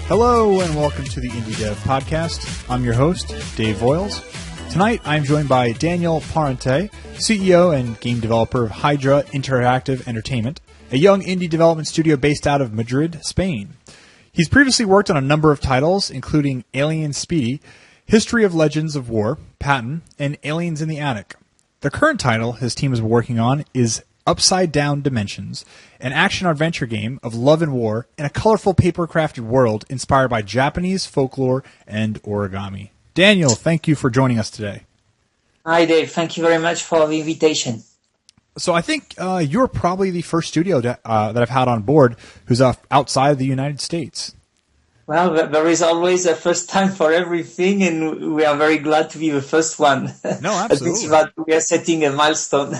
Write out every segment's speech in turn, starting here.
Hello and welcome to the Indie Dev Podcast. I'm your host, Dave Voiles. Tonight I'm joined by Daniel Parente, CEO and game developer of Hydra Interactive Entertainment, a young indie development studio based out of Madrid, Spain. He's previously worked on a number of titles, including Alien Speedy, History of Legends of War, Patton, and Aliens in the Attic. The current title his team is working on is Upside Down Dimensions, an action-adventure game of love and war in a colorful paper-crafted world inspired by Japanese folklore and origami. Daniel, thank you for joining us today. Hi, Dave. Thank you very much for the invitation. So I think you're probably the first studio that I've had on board who's outside of the United States. Well, there is always a first time for everything, and we are very glad to be the first one. No, absolutely. That we are setting a milestone.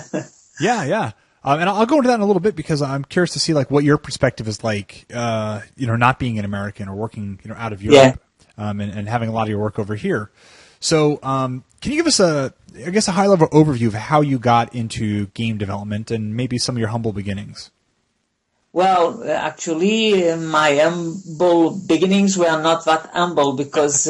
Yeah. And I'll go into that in a little bit because I'm curious to see like what your perspective is like, not being an American or working, out of Europe, and having a lot of your work over here. So, can you give us a high level overview of how you got into game development and maybe some of your humble beginnings? Well, actually, my humble beginnings were not that humble because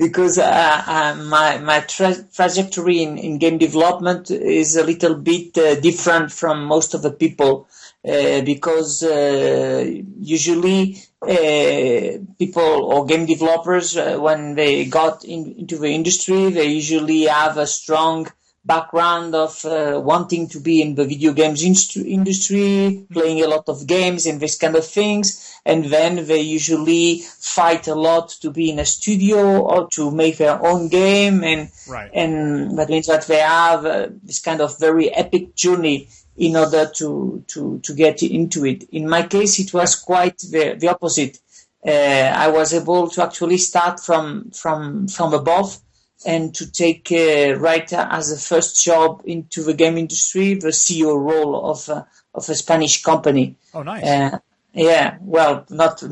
my trajectory in game development is a little bit different from most of the people because usually people or game developers when they got into the industry, they usually have a strong background of wanting to be in the video games industry, playing a lot of games and this kind of things, and then they usually fight a lot to be in a studio or to make their own game, and that means that they have this kind of very epic journey in order to get into it. In my case, it was quite the opposite. I was able to actually start from above and to take right as a first job into the game industry, the CEO role of a Spanish company. Oh, nice. Well, not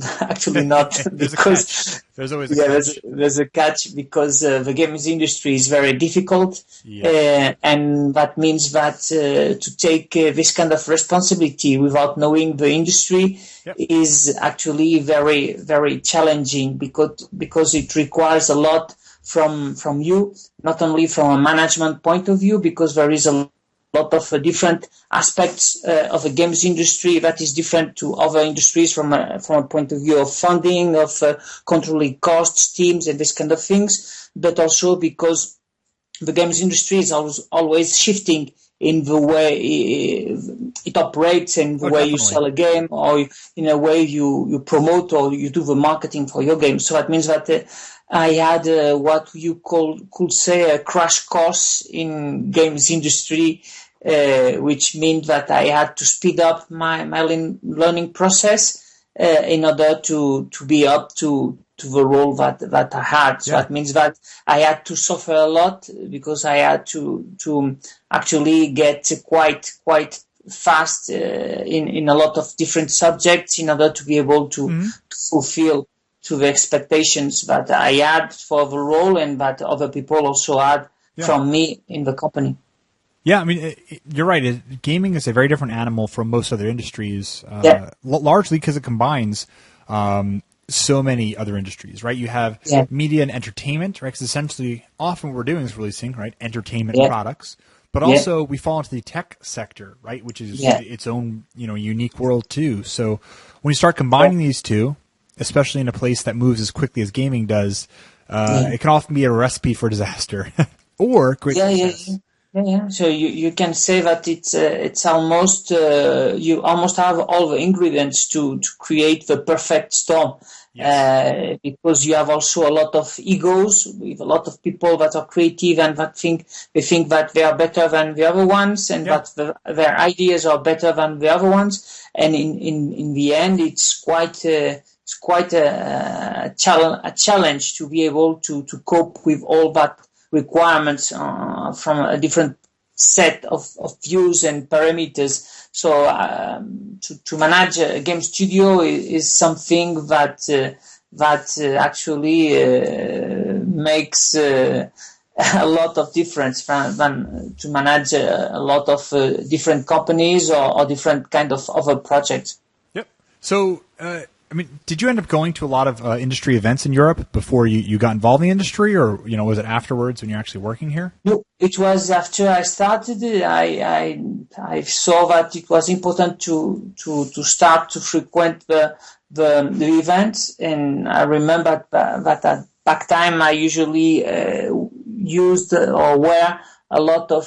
because there's always a catch. There's a catch because the games industry is very difficult, and that means that to take this kind of responsibility without knowing the industry is actually very, very challenging because it requires a lot from you, not only from a management point of view, because there is a lot of different aspects of the games industry that is different to other industries from a point of view of funding, of controlling costs, teams, and this kind of things, but also because the games industry is always shifting in the way it operates and the way you sell a game, or in a way you promote or you do the marketing for your game. So that means that I had what you could say a crash course in games industry, which means that I had to speed up my learning process in order to be up to the role that I had. So that means that I had to suffer a lot because I had to actually get quite fast in a lot of different subjects in order to be able to fulfill to the expectations that I had for the role and that other people also had from me in the company. Yeah, I mean, you're right. Gaming is a very different animal from most other industries, largely because it combines so many other industries, right? You have media and entertainment, right? Because essentially, often what we're doing is releasing, right, entertainment products. But also, we fall into the tech sector, right, which is its own, unique world too. So when you start combining these two, especially in a place that moves as quickly as gaming does, it can often be a recipe for disaster or great success. Yeah. So you can say that it's almost you almost have all the ingredients to create the perfect storm. Yes. Because you have also a lot of egos with a lot of people that are creative and that think that they are better than the other ones and Yeah. that their ideas are better than the other ones. And in the end, it's quite a challenge to be able to cope with all that requirements from a different set of views and parameters. So to manage a game studio is something that actually makes a lot of difference than to manage a lot of different companies or different kind of other projects. Yep. So, I mean, did you end up going to a lot of industry events in Europe before you got involved in the industry, or was it afterwards when you're actually working here? No, it was after I started. I saw that it was important to start to frequent the events, and I remember that at back time I usually used or wear a lot of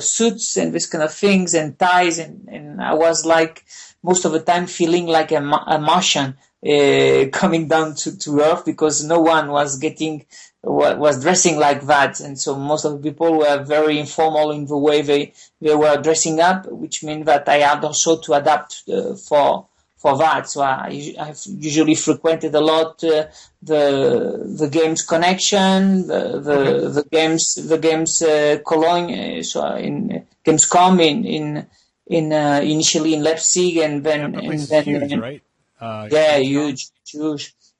suits and this kind of things and ties, and I was like most of the time feeling like a Martian coming down to Earth, because no one was dressing like that, and so most of the people were very informal in the way they were dressing up, which means that I had also to adapt for that. So I've usually frequented a lot the games connection, the games Cologne, so in Gamescom in initially in Leipzig, and then that place is huge, right? Yeah, huge.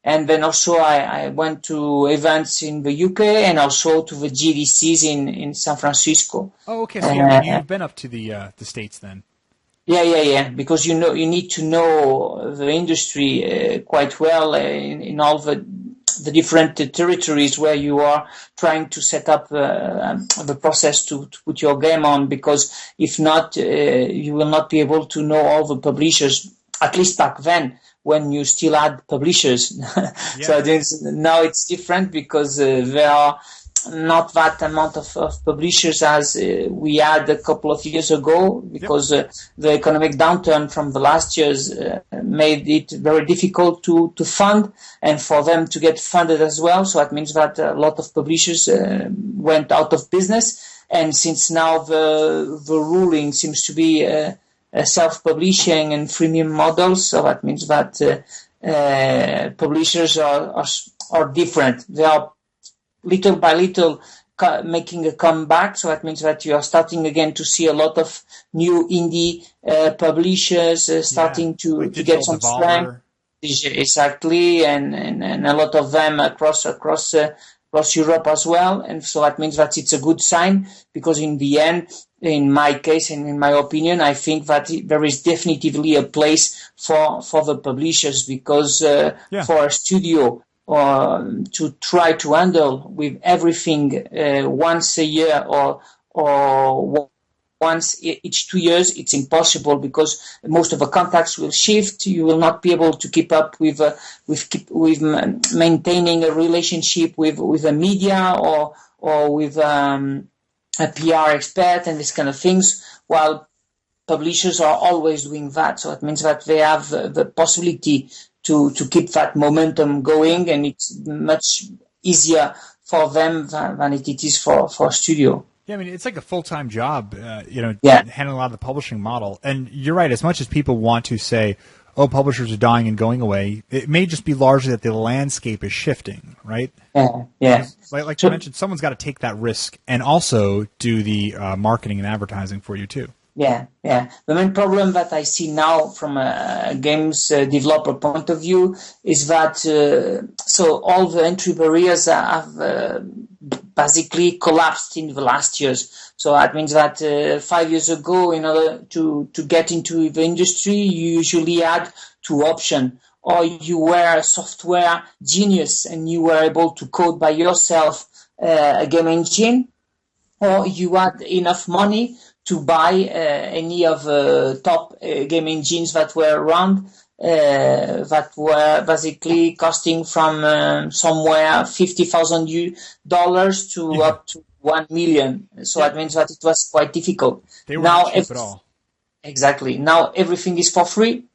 And then also I went to events in the UK and also to the GDCs in San Francisco. Oh, okay. So you've been up to the States then. Yeah. Because you need to know the industry quite well in all the different territories where you are trying to set up the process to put your game on. Because if not, you will not be able to know all the publishers. At least back then, when you still had publishers. So now it's different, because there are not that amount of publishers as we had a couple of years ago, because the economic downturn from the last years made it very difficult to fund and for them to get funded as well. So that means that a lot of publishers went out of business. And since now the ruling seems to be self-publishing and freemium models, so that means that publishers are different. They are little by little making a comeback, so that means that you are starting again to see a lot of new indie publishers starting to get some strength. Exactly, and a lot of them across Europe as well, and so that means that it's a good sign, because in the end, in my case and in my opinion, I think that there is definitively a place for the publishers, because for a studio to try to handle with everything once a year or once each 2 years, it's impossible, because most of the contacts will shift. You will not be able to keep up with maintaining a relationship with the media or with a PR expert and this kind of things, while publishers are always doing that. So it means that they have the possibility to keep that momentum going, and it's much easier for them than it is for a studio. Yeah, I mean, it's like a full-time job, handling a lot of the publishing model. And you're right, as much as people want to say, oh, publishers are dying and going away, it may just be largely that the landscape is shifting, right? Yeah. Like you mentioned, someone's got to take that risk and also do the marketing and advertising for you, too. Yeah. The main problem that I see now from a games developer point of view is that so all the entry barriers have basically collapsed in the last years. So that means that 5 years ago, in order to get into the industry, you usually had two options. Or you were a software genius and you were able to code by yourself a game engine, or you had enough money to buy any of the top game engines that were around, that were basically costing from somewhere $50,000 to up to 1 million. So that means that it was quite difficult. They were not cheap at all. Exactly. Now everything is for free.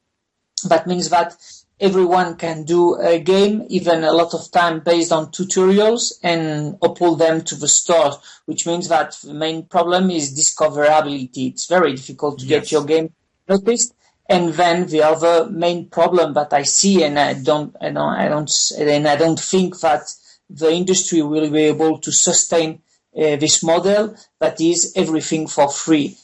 That means that everyone can do a game, even a lot of time based on tutorials, and upload them to the store, which means that the main problem is discoverability. It's very difficult to get your game noticed. And then the other main problem that I see, and I don't think that the industry will be able to sustain this model, that is everything for free.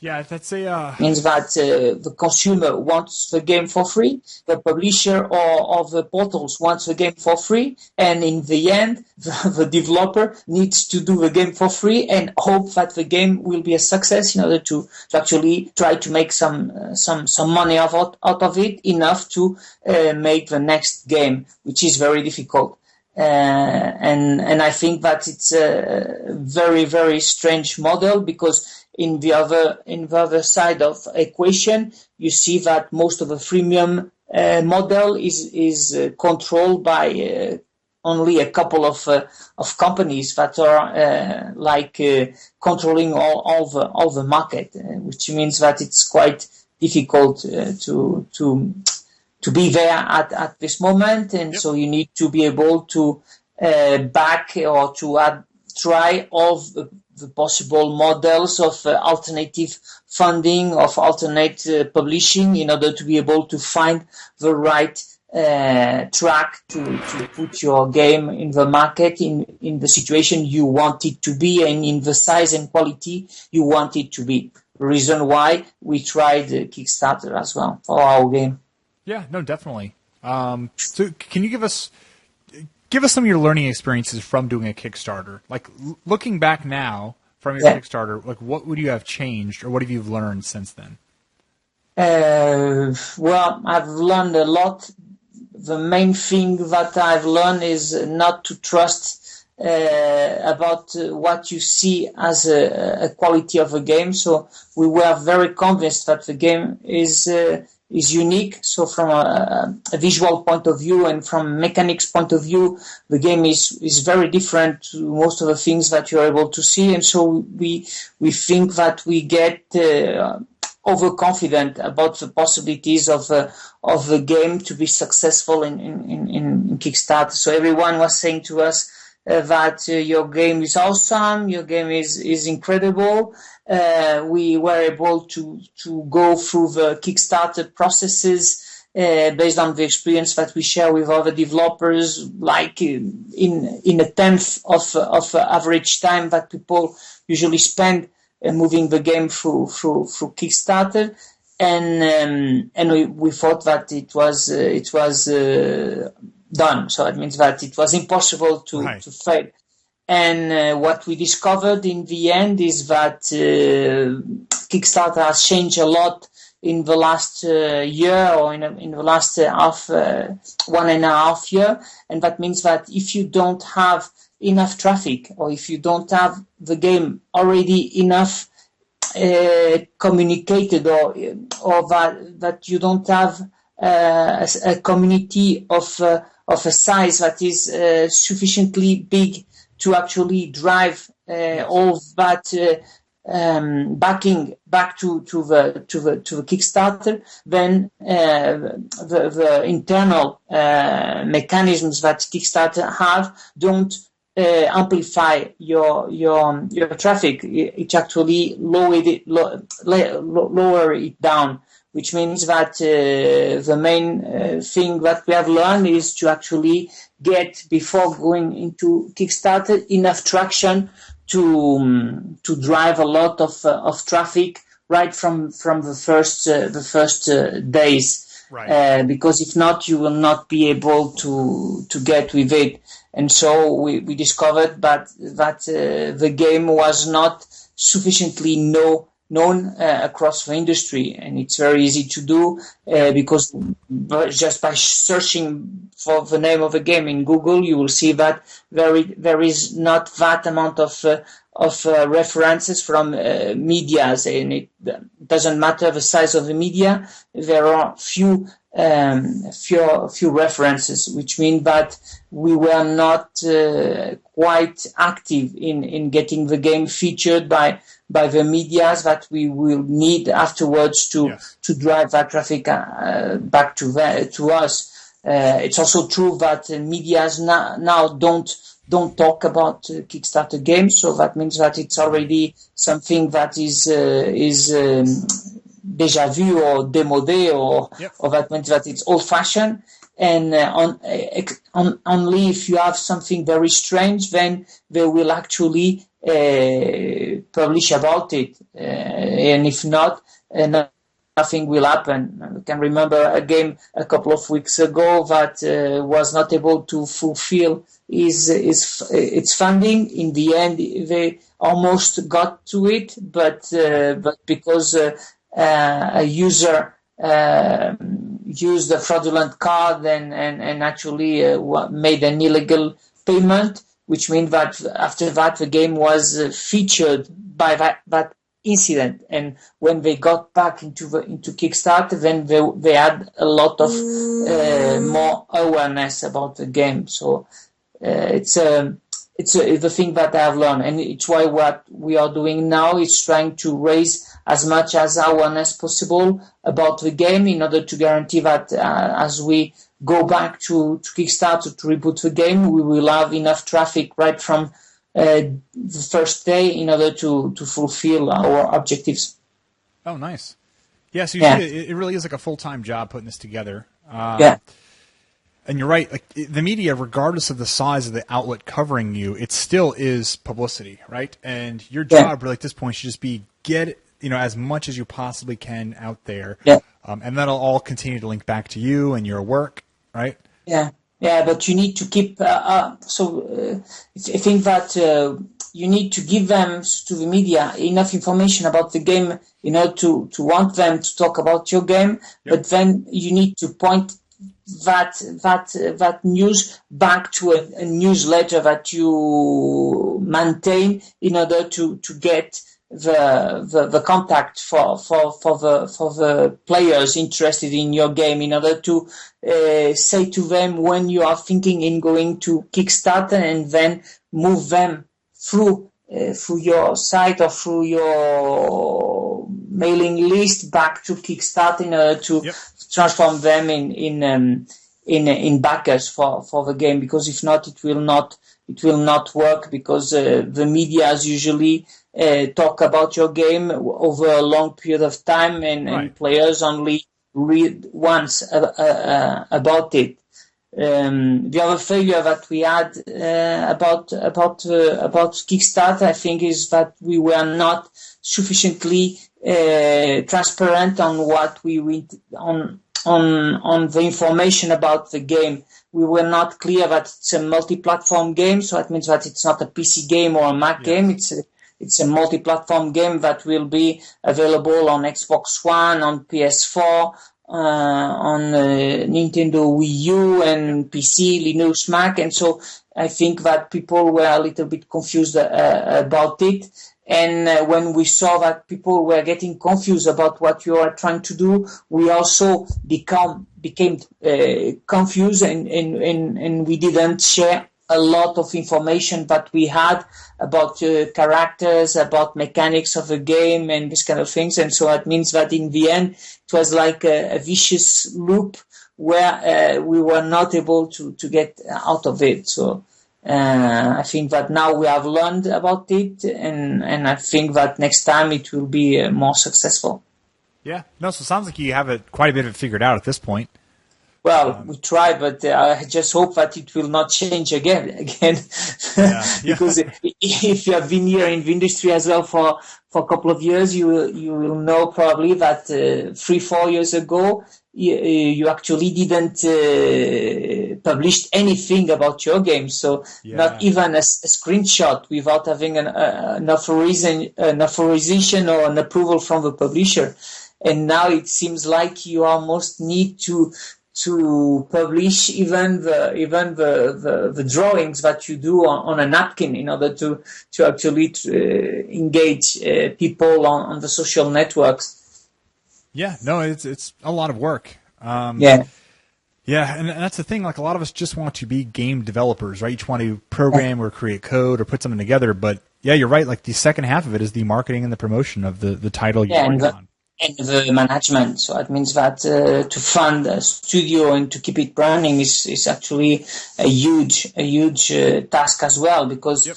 Yeah, that's means that the consumer wants the game for free, the publisher or the portals wants the game for free, and in the end, the developer needs to do the game for free and hope that the game will be a success in order to actually try to make some money out of it, enough to make the next game, which is very difficult. And I think that it's a very, very strange model, because in the other side of equation, you see that most of the freemium model is controlled by only a couple of companies that are controlling all the market, which means that it's quite difficult to be there at this moment, and so you need to be able to back or to try all the possible models of alternative funding, of alternate publishing, in order to be able to find the right track to put your game in the market in the situation you want it to be, and in the size and quality you want it to be. The reason why we tried Kickstarter as well for our game. Yeah, no, definitely. So can you give us some of your learning experiences from doing a Kickstarter? Like, looking back now from your Kickstarter, like, what would you have changed, or what have you learned since then? Well, I've learned a lot. The main thing that I've learned is not to trust about what you see as a quality of a game. So we were very convinced that the game is unique. So from a visual point of view and from mechanics point of view, the game is very different to most of the things that you're able to see. And so we think that we get overconfident about the possibilities of the game to be successful in Kickstarter. So everyone was saying to us that your game is awesome, your game is incredible. We were able to go through the Kickstarter processes based on the experience that we share with other developers, like in a tenth of average time that people usually spend moving the game through Kickstarter, and we thought that it was done. So it means that it was impossible to fail. And what we discovered in the end is that Kickstarter has changed a lot in the last year, or in the last 1.5 years. And that means that if you don't have enough traffic, or if you don't have the game already enough communicated, or that you don't have a community of a size that is sufficiently big to actually drive all that backing back to the Kickstarter, then the internal mechanisms that Kickstarter have don't amplify your traffic. It actually lower it down, which means that the main thing that we have learned is to actually get, before going into Kickstarter, enough traction to drive a lot of traffic right from the first days. Right. Because if not, you will not be able to get with it. And so we discovered that the game was not sufficiently known across the industry, and it's very easy to do because just by searching for the name of a game in Google, you will see that there is not that amount of references from medias, and it doesn't matter the size of the media. There are few references, which means that we were not quite active in getting the game featured by the medias that we will need afterwards to drive that traffic back to us. It's also true that medias now don't talk about Kickstarter games, so that means that it's already something that is déjà vu or démodé, or that means that it's old-fashioned. And only if you have something very strange, then they will actually publish about it. And if not, nothing will happen. I can remember a game a couple of weeks ago that was not able to fulfill its funding. In the end, they almost got to it, but because a user used a fraudulent card and actually made an illegal payment, which means that after that the game was featured by that incident, and when they got back into Kickstarter, then they had a lot of more awareness about the game. So it's the thing that I have learned, and it's why what we are doing now is trying to raise as much as awareness possible about the game, in order to guarantee that as we go back to Kickstarter to reboot the game, we will have enough traffic right from the first day in order to fulfill our objectives. Oh, nice. Yeah, so it really is like a full-time job putting this together. And you're right, like the media, regardless of the size of the outlet covering you, it still is publicity, right? And your job really at this point should just be get as much as you possibly can out there. And that'll all continue to link back to you and your work, right? Yeah, but you need to keep, I think that you need to give them, to the media, enough information about the game, to want them to talk about your game, but then you need to point that news back to a newsletter that you maintain in order to get the contact for the players interested in your game, in order to say to them when you are thinking in going to Kickstarter, and then move them through your site or through your mailing list back to Kickstarter in order to transform them in backers for the game. Because if not, it will not work, because the media usually talk about your game over a long period of time, and players only read once about it. The other failure that we had about Kickstarter, I think, is that we were not sufficiently transparent on what on the information about the game. We were not clear that it's a multi-platform game, so that means that it's not a PC game or a Mac game. It's a multi-platform game that will be available on Xbox One, on PS4, on Nintendo Wii U and PC, Linux, Mac. And so I think that people were a little bit confused about it. And when we saw that people were getting confused about what you are trying to do, we also became confused, and we didn't share a lot of information that we had about characters, about mechanics of the game, and this kind of things. And so that means that in the end, it was like a vicious loop where we were not able to get out of it. So I think that now we have learned about it, and I think that next time it will be more successful. Yeah. No, so it sounds like you have quite a bit of it figured out at this point. Well, we try, but I just hope that it will not change again. Because if you have been here in the industry as well for a couple of years, you will know probably that 3-4 years ago you actually didn't publish anything about your game. So not even a screenshot without having an authorization or an approval from the publisher. And now it seems like you almost need to to publish even the drawings that you do on a napkin in order to actually engage people on the social networks. Yeah, no, it's a lot of work. Yeah, and that's the thing. Like, a lot of us just want to be game developers, right? You just want to program or create code or put something together. But yeah, you're right. Like, the second half of it is the marketing and the promotion of the title you're working on. And the management. So it means that to fund a studio and to keep it running is actually a huge task as well, because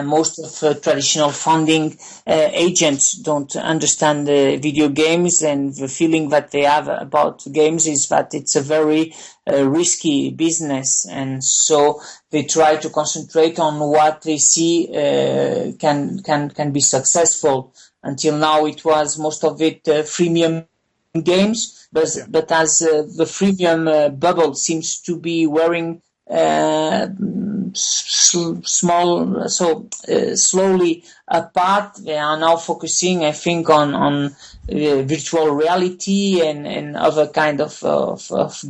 most of traditional funding agents don't understand video games, and the feeling that they have about games is that it's a very risky business, and so they try to concentrate on what they see can be successful. Until now, it was most of it freemium games, but as the freemium bubble seems to be wearing slowly apart, they are now focusing, I think, on virtual reality and other kind of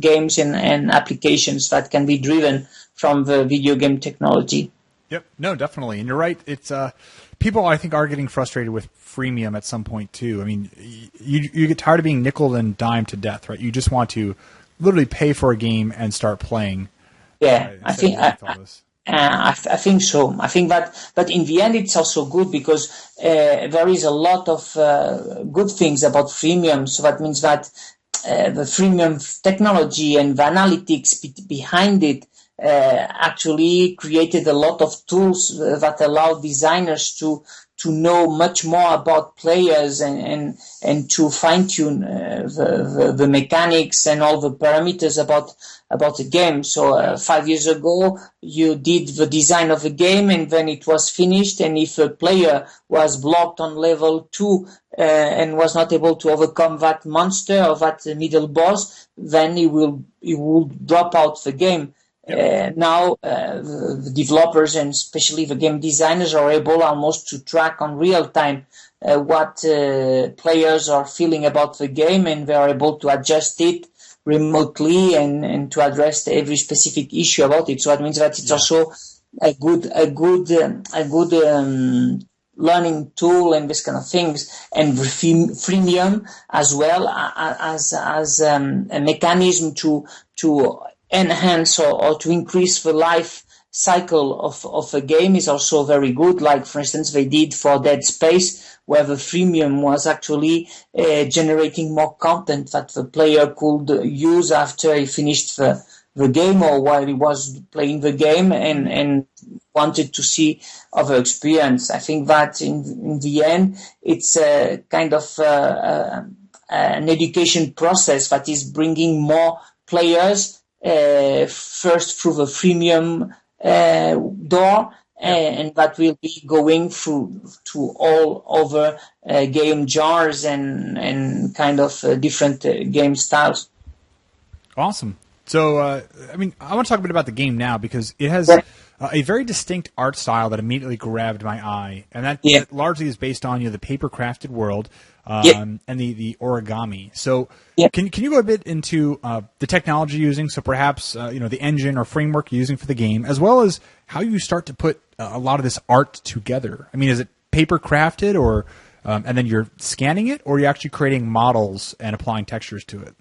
games and applications that can be driven from the video game technology. Yep, no, definitely, and you're right. It's people, I think, are getting frustrated with freemium at some point too. I mean, you get tired of being nickel and dime to death, right? You just want to literally pay for a game and start playing. Yeah, I think so. I think but in the end, it's also good because there is a lot of good things about freemium. So that means that the freemium technology and the analytics behind it actually created a lot of tools that allow designers to know much more about players and to fine tune the mechanics and all the parameters about the game. So 5 years ago, you did the design of the game and then it was finished. And if a player was blocked on level 2 and was not able to overcome that monster or that middle boss, then he will drop out the game. Now the developers and especially the game designers are able almost to track on real time what players are feeling about the game, and they are able to adjust it remotely and to address every specific issue about it. So that means that it's also a good learning tool and this kind of things, and freemium as well as a mechanism to enhance or to increase the life cycle of a game is also very good. Like, for instance, they did for Dead Space, where the freemium was actually generating more content that the player could use after he finished the game or while he was playing the game and wanted to see other experience. I think that in the end, it's a kind of an education process that is bringing more players first through the freemium door, and that will be going through to all other game genres and kind of different game styles. Awesome. So, I mean, I want to talk a bit about the game now because it has a very distinct art style that immediately grabbed my eye, and that largely is based on the paper-crafted world and the origami. So, can you go a bit into the technology you're using? So, perhaps the engine or framework you're using for the game, as well as how you start to put a lot of this art together. I mean, is it paper-crafted, or and then you're scanning it, or are you actually creating models and applying textures to it?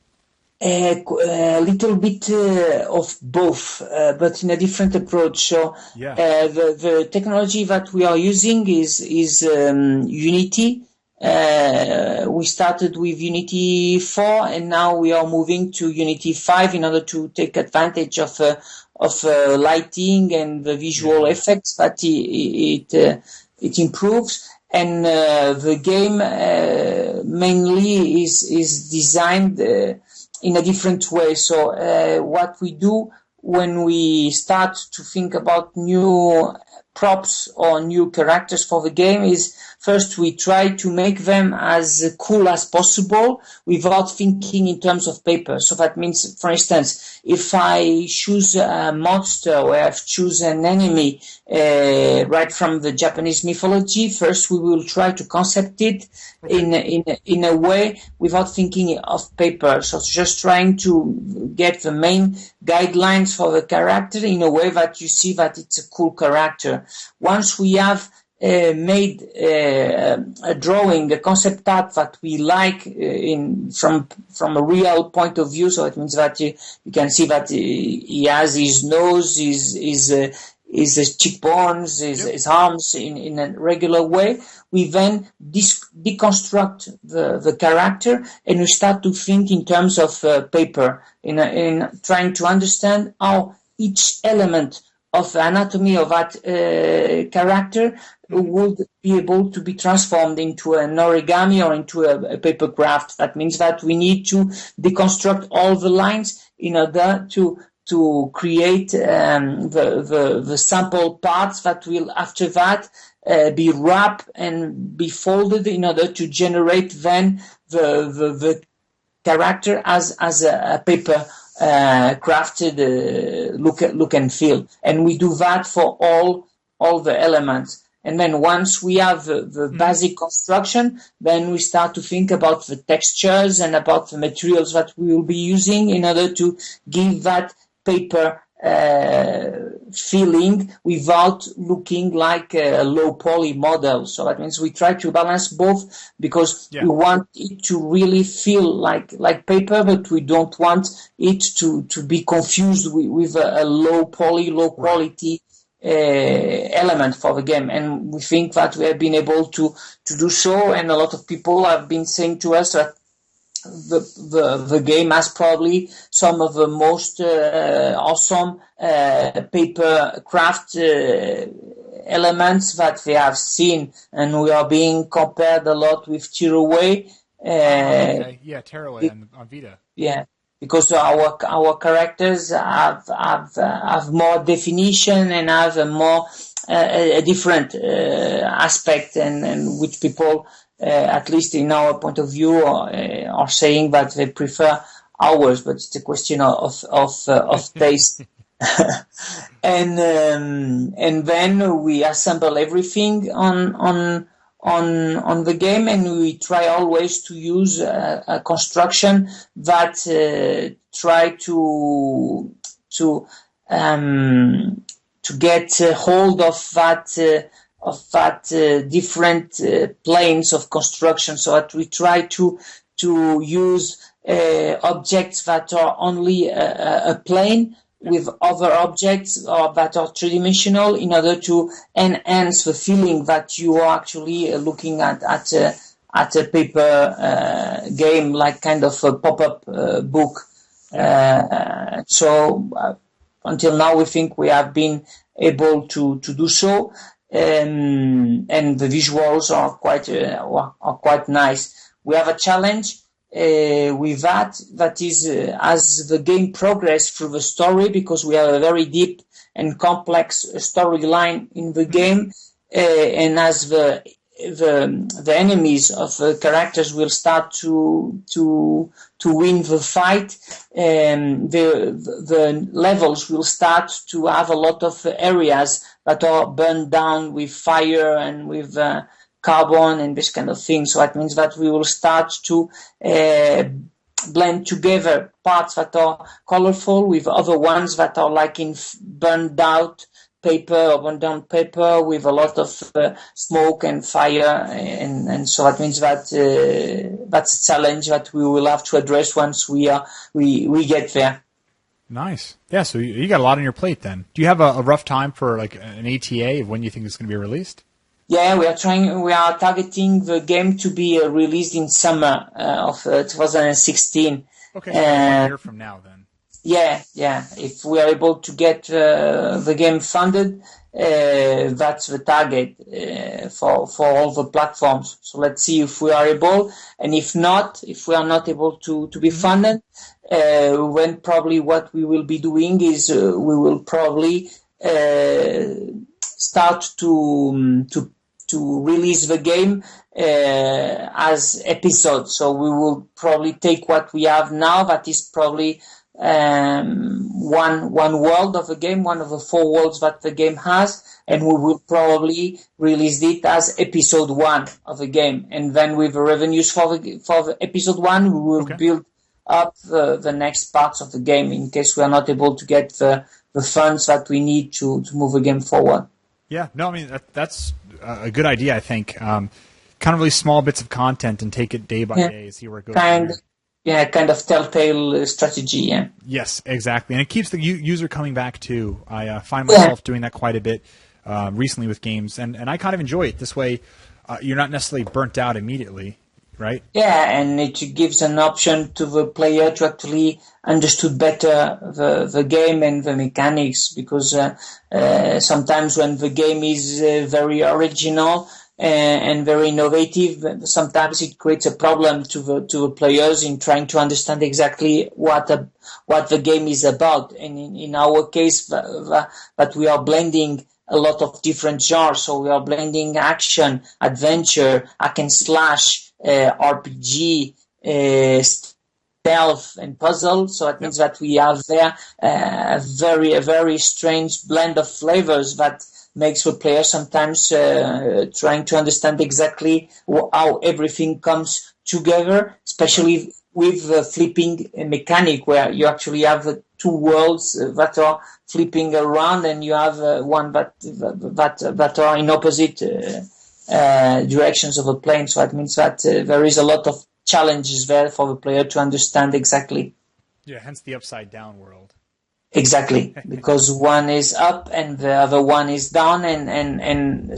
A little bit of both, but in a different approach. So the technology that we are using is Unity. We started with Unity 4, and now we are moving to Unity 5 in order to take advantage of lighting and the visual effects that it improves. And the game mainly is designed in a different way. So what we do when we start to think about new props or new characters for the game is first we try to make them as cool as possible without thinking in terms of paper. So that means, for instance, if I choose a monster or I choose an enemy right from the Japanese mythology, first we will try to concept it in a way without thinking of paper. So just trying to get the main guidelines for the character in a way that you see that it's a cool character. Once we have made a drawing, a concept art that we like from a real point of view, so it means that you can see that he has his nose, his cheekbones, his arms in a regular way. We then deconstruct the character and we start to think in terms of paper, in trying to understand how each element of the anatomy of that character would be able to be transformed into an origami or into a papercraft. That means that we need to deconstruct all the lines in order to create the sample parts that will after that be wrapped and be folded in order to generate then the character as a paper crafted look and feel. And we do that for all the elements. And then once we have the basic construction, then we start to think about the textures and about the materials that we will be using in order to give that paper feeling without looking like a low poly model. So that means we try to balance both because we want it to really feel like paper, but we don't want it to be confused with a low poly, low quality element for the game. And we think that we have been able to do so, and a lot of people have been saying to us that the game has probably some of the most awesome paper craft elements that they have seen, and we are being compared a lot with Tearaway. Tearaway on Vita. Yeah, because our characters have more definition and have a more a different aspect, and which people, at least in our point of view, are saying that they prefer ours, but it's a question of taste. And then we assemble everything on the game, and we try always to use a construction that try to get hold of that different planes of construction, so that we try to use objects that are only a plane with other objects that are three-dimensional in order to enhance the feeling that you are actually looking at a paper game, like kind of a pop-up book. So until now, we think we have been able to do so, and the visuals are quite nice. We have a challenge with that is as the game progresses through the story, because we have a very deep and complex storyline in the game, and as the enemies of the characters will start to win the fight, the levels will start to have a lot of areas that are burned down with fire and with carbon and this kind of thing. So that means that we will start to blend together parts that are colorful with other ones that are like in burned out paper or burned down paper with a lot of smoke and fire, and so that means that that's a challenge that we will have to address once we get there. Nice. Yeah, so you got a lot on your plate then. Do you have a rough time for like an ATA of when you think it's going to be released? Yeah, we are targeting the game to be released in summer of 2016. Okay, so 1 year from now then. Yeah. If we are able to get the game funded, that's the target for all the platforms. So let's see if we are able, and if we are not able to be funded, when probably what we will be doing is we will probably start to release the game as episodes. So we will probably take what we have now, that is probably one world of the game, one of the 4 worlds that the game has, and we will probably release it as episode 1 of the game. And then with the revenues for the episode 1, we will build up the next parts of the game in case we are not able to get the funds that we need to move the game forward. Yeah, no, I mean, that's a good idea, I think. Kind of really small bits of content and take it day by day, see where it goes. Kind of telltale strategy, yeah. Yes, exactly. And it keeps the user coming back, too. I find myself doing that quite a bit recently with games, and I kind of enjoy it. This way, you're not necessarily burnt out immediately, right? Yeah, and it gives an option to the player to actually understood better the game and the mechanics, because sometimes when the game is very original and very innovative, sometimes it creates a problem to the players in trying to understand exactly what the game is about. And in our case, that we are blending a lot of different genres, so we are blending action, adventure, hack and slash, RPG, stealth, and puzzle. So it means that we have there a very strange blend of flavors that makes the player sometimes trying to understand exactly how everything comes together, especially with the flipping mechanic, where you actually have 2 worlds that are flipping around, and you have one that are in opposite directions of a plane. So it means that there is a lot of challenges there for the player to understand exactly. Yeah, hence the upside down world. Exactly, because one is up and the other one is down, and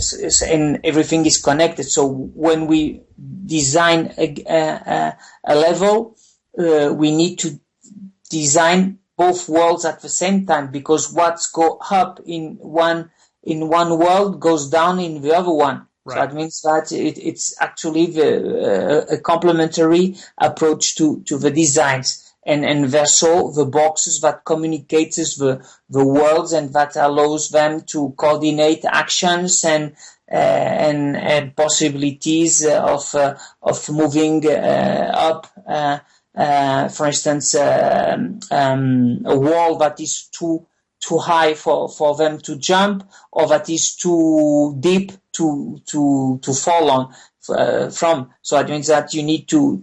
everything is connected. So when we design a level, we need to design both worlds at the same time, because what's go up in one world goes down in the other one. Right. So that means that it's actually a complementary approach to the designs. And there's so the boxes that communicates the worlds, and that allows them to coordinate actions and possibilities of moving up. For instance, a wall that is too high for them to jump, or that is too deep to fall on. From. So it means that you need to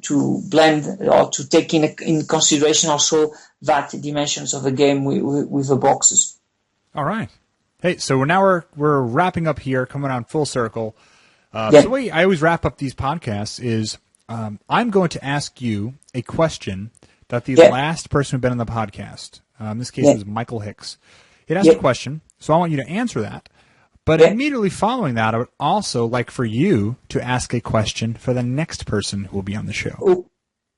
blend or to take in consideration also that dimensions of the game with the boxes. All right. Hey, so we're wrapping up here, coming on full circle. So the way I always wrap up these podcasts is I'm going to ask you a question that the last person who'd been on the podcast, in this case was Michael Hicks. It asked a question, so I want you to answer that. But immediately following that, I would also like for you to ask a question for the next person who will be on the show. Oh,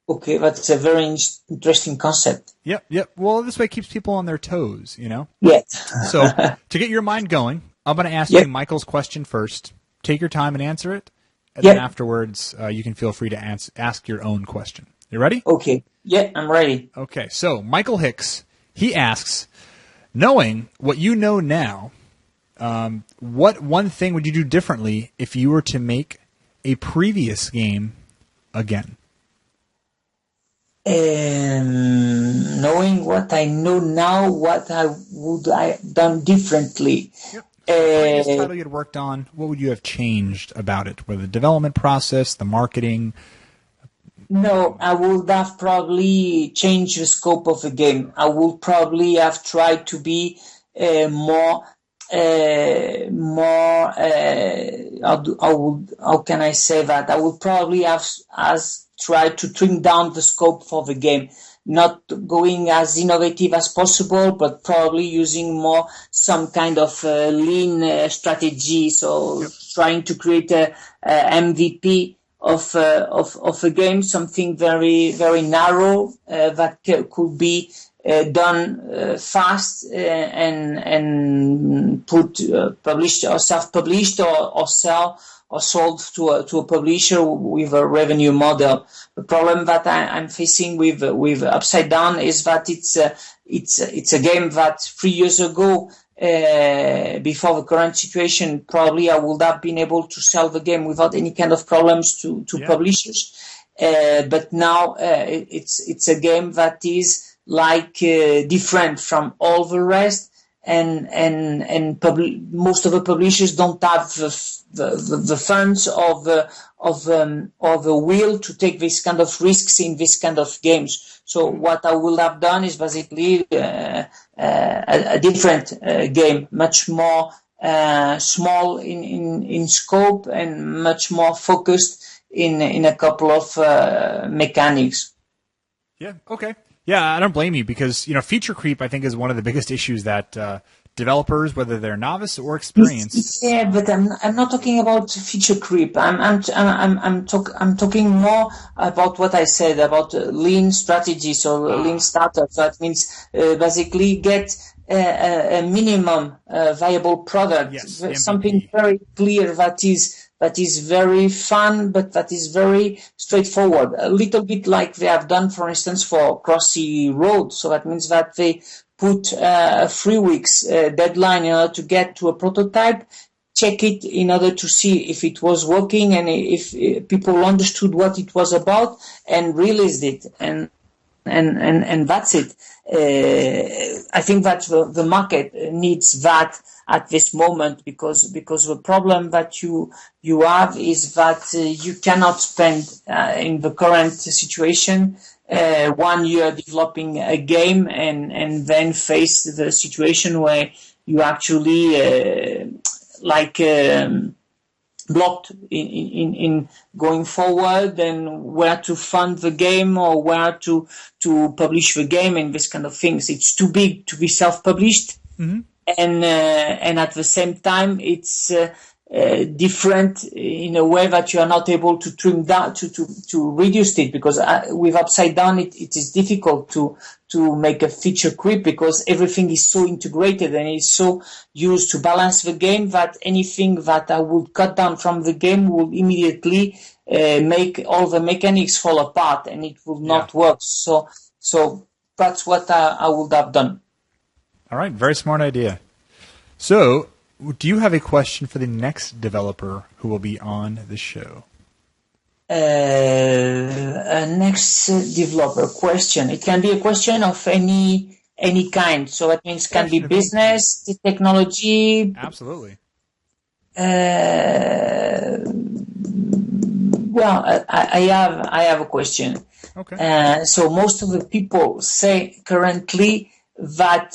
okay, that's a very interesting concept. Yep. Well, this way it keeps people on their toes, you know? Yeah. So to get your mind going, I'm going to ask you Michael's question first. Take your time and answer it. And then afterwards, you can feel free to ask your own question. You ready? Okay. Yeah, I'm ready. Okay, so Michael Hicks, he asks, knowing what you know now, what one thing would you do differently if you were to make a previous game again? Knowing what I know now, what I would have done differently. Yep. The title you had worked on, what would you have changed about it? Whether the development process, the marketing? No, I would have probably changed the scope of the game. I would probably have tried to be more. How can I say that? I would probably have tried to trim down the scope for the game, not going as innovative as possible, but probably using more some kind of lean strategy. So trying to create a MVP of a game, something very very narrow that could be done fast and put published or self-published or sell or sold to a publisher with a revenue model. The problem that I'm facing with Upside Down is that it's a game that 3 years ago before the current situation, probably I would have been able to sell the game without any kind of problems to publishers. But now it's a game that is like different from all the rest, and most of the publishers don't have the funds or the will to take this kind of risks in this kind of games. So what I would have done is basically a different game, much more small in scope and much more focused in a couple of mechanics. Yeah. Okay. Yeah, I don't blame you because feature creep I think is one of the biggest issues that developers, whether they're novice or experienced. Yeah, but I'm not talking about feature creep. I'm talking more about what I said about lean strategies or lean startup. That means basically get a minimum viable product, something very clear that is very fun, but that is very straightforward. A little bit like they have done, for instance, for Crossy Road. So that means that they put a 3 weeks deadline in order to get to a prototype, check it in order to see if it was working and if people understood what it was about, and released it. And that's it. I think that the market needs that at this moment, because the problem that you have is that you cannot spend in the current situation 1 year developing a game and then face the situation where you actually blocked in going forward, and where to fund the game or where to publish the game and this kind of things. It's too big to be self-published. Mm-hmm. And at the same time, it's different in a way that you are not able to trim down, to reduce it, because with Upside Down, it is difficult to make a feature creep, because everything is so integrated and is so used to balance the game that anything that I would cut down from the game will immediately make all the mechanics fall apart, and it will not work. So that's what I would have done. All right, very smart idea. So, do you have a question for the next developer who will be on the show? A next developer question. It can be a question of any kind. So that means can be business, technology. Absolutely. Well, I have a question. Okay. So most of the people say currently that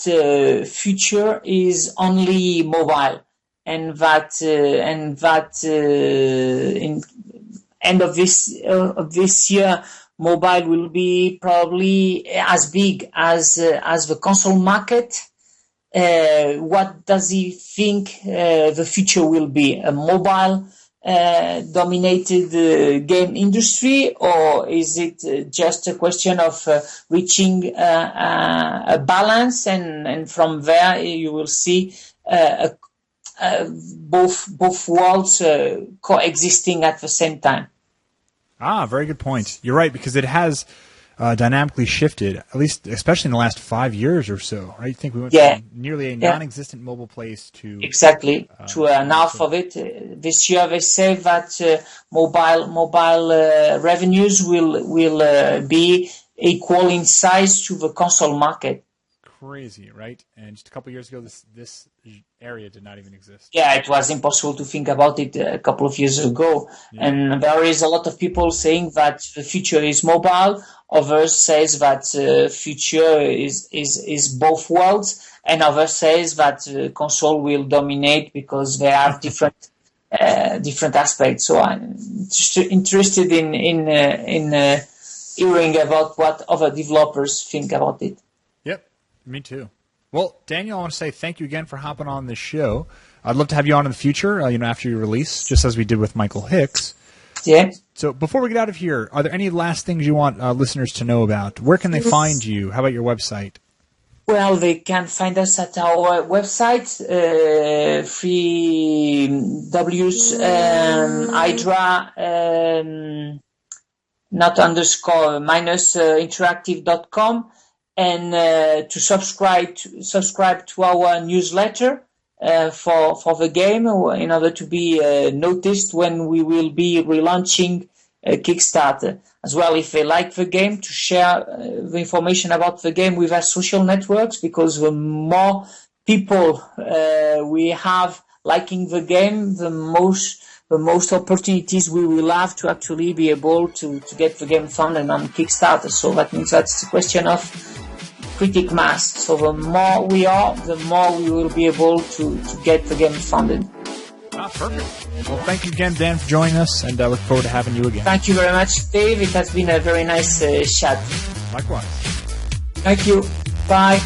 future is only mobile, and that in end of this year, mobile will be probably as big as the console market. What does he think the future will be? A mobile dominated game industry, or is it just a question of reaching a balance, and from there you will see both worlds coexisting at the same time? Very good point. You're right, because it has dynamically shifted, at least especially in the last 5 years or so, right? I think we went from nearly a non-existent mobile place to to enough of it. This year they say that mobile revenues will be equal in size to the console market. Crazy, right? And just a couple of years ago, this area did not even exist. Yeah, it was impossible to think about it a couple of years ago. Yeah. And there is a lot of people saying that the future is mobile. Others says that future is both worlds, and others says that console will dominate because they have different aspects. So I'm interested in hearing about what other developers think about it. Yep, me too. Well, Daniel, I want to say thank you again for hopping on this show. I'd love to have you on in the future, after your release, just as we did with Michael Hicks. Yeah. So before we get out of here, are there any last things you want listeners to know about? Where can they find you? How about your website? Well, they can find us at our website, Hydra, not underscore, minus interactive.com. and to subscribe to our newsletter for the game in order to be noticed when we will be relaunching Kickstarter. As well, if they like the game, to share the information about the game with our social networks, because the more people we have liking the game, the most opportunities we will have to actually be able to get the game funded on Kickstarter. So that means that's a question of critic mass. So the more we are, the more we will be able to get the game funded. Perfect. Well, thank you again, Dan, for joining us, and I look forward to having you again. Thank you very much, Dave. It has been a very nice chat. Likewise. Thank you. Bye.